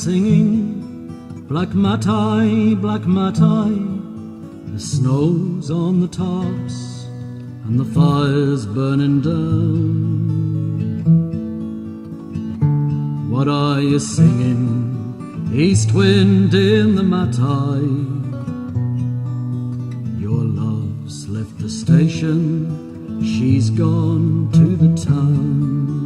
singing, black Matai, black Matai. The snow's on the tops and the fire's burning down. What are you singing, east wind in the Matai? Your love's left the station, she's gone to the town.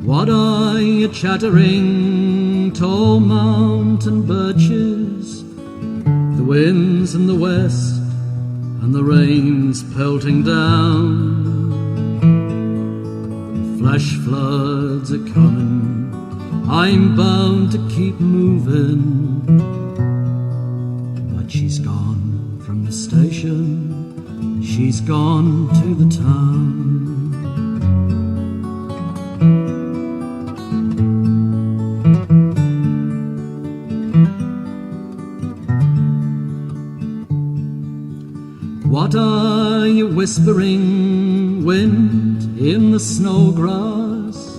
What are you chattering, tall mountain birches? The wind's in the west and the rain's pelting down. Flash floods are coming, I'm bound to keep moving. But she's gone from the station, she's gone to the town. What are you whispering, wind in the snow grass,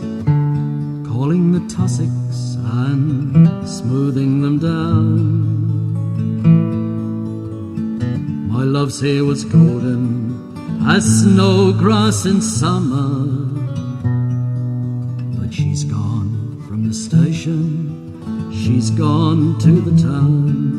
calling the tussocks and smoothing them down? My love's hair was golden as snow grass in summer, but she's gone from the station, she's gone to the town.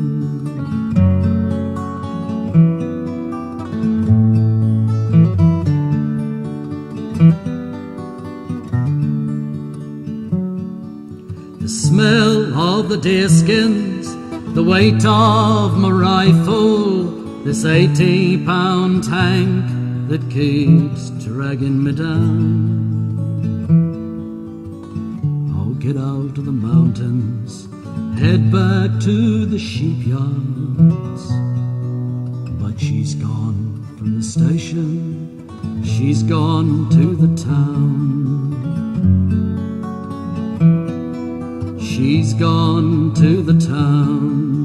The smell of the deerskins, the weight of my rifle, this 80-pound tank that keeps dragging me down. I'll get out of the mountains, head back to the sheepyards. But she's gone from the station, she's gone to the town. She's gone to the town.